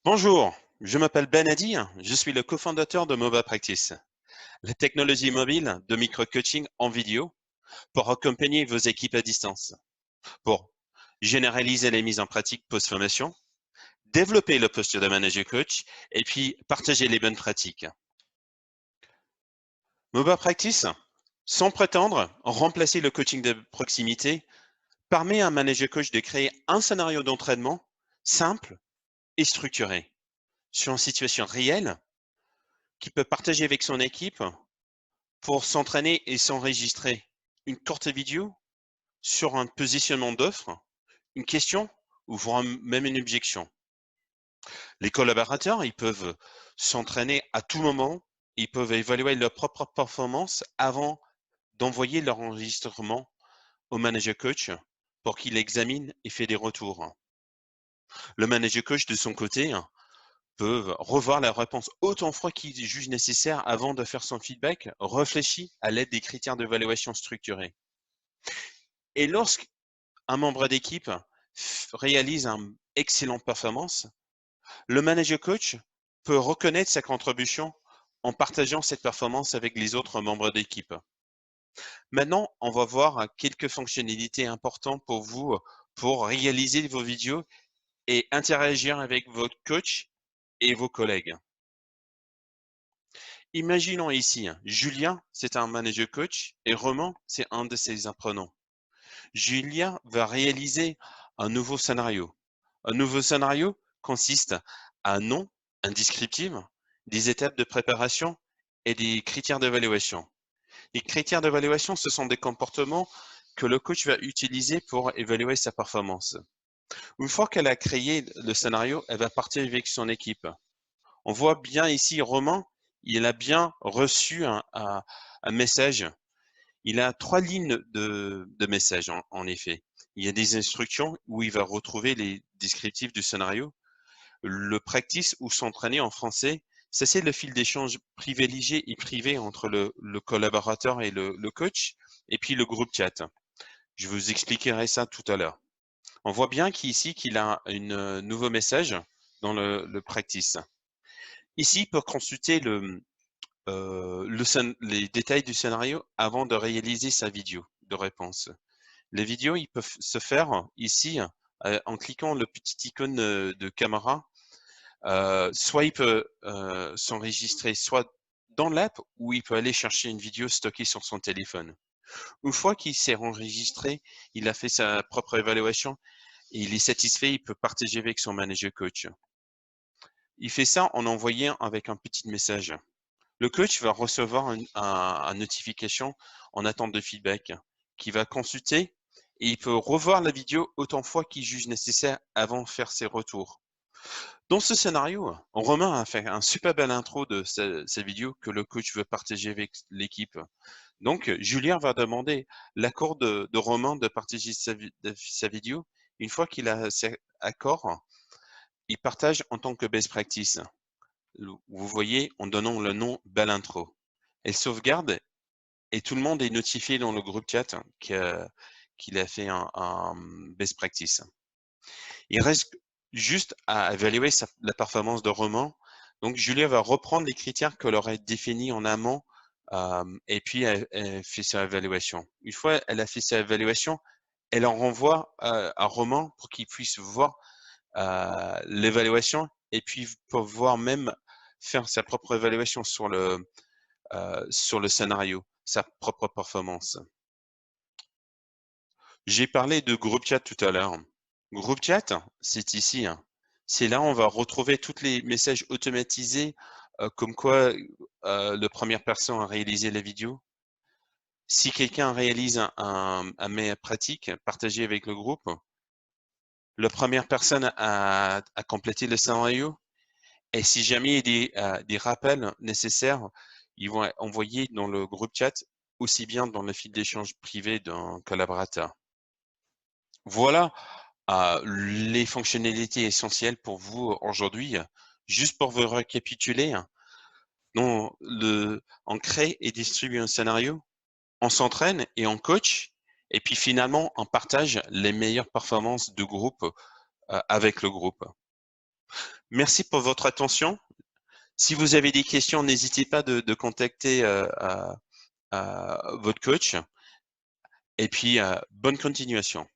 Bonjour, je m'appelle Ben Hadi, je suis le cofondateur de Mova Practice, la technologie mobile de micro-coaching en vidéo pour accompagner vos équipes à distance, pour généraliser les mises en pratique post-formation, développer le posture de manager coach et puis partager les bonnes pratiques. Mova Practice, sans prétendre remplacer le coaching de proximité, permet à un manager coach de créer un scénario d'entraînement simple et structuré sur une situation réelle qu'il peut partager avec son équipe pour s'entraîner et s'enregistrer une courte vidéo sur un positionnement d'offre, une question ou voire même une objection. Les collaborateurs, ils peuvent s'entraîner à tout moment, ils peuvent évaluer leur propre performance avant d'envoyer leur enregistrement au manager coach pour qu'il examine et fait des retours. Le manager coach, de son côté, peut revoir la réponse autant de fois qu'il juge nécessaire avant de faire son feedback réfléchi à l'aide des critères d'évaluation structurés. Et lorsqu'un membre d'équipe réalise une excellente performance, le manager coach peut reconnaître sa contribution en partageant cette performance avec les autres membres d'équipe. Maintenant, on va voir quelques fonctionnalités importantes pour vous pour réaliser vos vidéos et interagir avec votre coach et vos collègues. Imaginons ici, Julien, c'est un manager coach et Roman, c'est un de ses apprenants. Julien va réaliser un nouveau scénario. Un nouveau scénario consiste à un nom, un descriptif, des étapes de préparation et des critères d'évaluation. Les critères d'évaluation, ce sont des comportements que le coach va utiliser pour évaluer sa performance. Une fois qu'elle a créé le scénario, elle va partir avec son équipe. On voit bien ici Romain, il a bien reçu un message. Il a 3 lignes de message en effet. Il y a des instructions où il va retrouver les descriptifs du scénario. Le practice ou s'entraîner en français, ça c'est le fil d'échange privilégié et privé entre le collaborateur et le coach, et puis le groupe chat. Je vous expliquerai ça tout à l'heure. On voit bien qu'ici qu'il a un nouveau message dans le practice. Ici, pour consulter les détails du scénario avant de réaliser sa vidéo de réponse. Les vidéos, ils peuvent se faire ici en cliquant le petit icône de caméra. Soit il peut s'enregistrer soit dans l'app ou il peut aller chercher une vidéo stockée sur son téléphone. Une fois qu'il s'est enregistré, il a fait sa propre évaluation et il est satisfait, il peut partager avec son manager coach. Il fait ça en envoyant avec un petit message. Le coach va recevoir une notification en attente de feedback qu'il va consulter et il peut revoir la vidéo autant de fois qu'il juge nécessaire avant de faire ses retours. Dans ce scénario, Romain a fait un super bel intro de sa vidéo que le coach veut partager avec l'équipe. Donc, Julien va demander l'accord de Romain de partager sa vidéo. Une fois qu'il a cet accord, il partage en tant que best practice. Vous voyez, en donnant le nom belle intro. Elle sauvegarde et tout le monde est notifié dans le groupe chat qu'il a fait un best practice. Il reste juste à évaluer la performance de Roman. Donc, Julia va reprendre les critères qu'elle aurait définis en amont et puis elle fait sa évaluation. Une fois elle a fait sa évaluation, elle en renvoie à Roman pour qu'il puisse voir l'évaluation et puis pouvoir même faire sa propre évaluation sur le scénario, sa propre performance. J'ai parlé de groupe chat tout à l'heure. Groupe chat, c'est ici. C'est là où on va retrouver tous les messages automatisés, comme quoi la première personne a réalisé la vidéo. Si quelqu'un réalise un meilleur pratique partagé avec le groupe, la première personne a complété le scénario. Et si jamais il y a des rappels nécessaires, ils vont être envoyés dans le groupe chat, aussi bien dans le fil d'échange privé d'un collaborateur. Voilà les fonctionnalités essentielles pour vous aujourd'hui. Juste pour vous récapituler, on crée et distribue un scénario, on s'entraîne et on coach, et puis finalement on partage les meilleures performances de groupe avec le groupe. Merci pour votre attention. Si vous avez des questions, n'hésitez pas de contacter votre coach. Et puis, bonne continuation.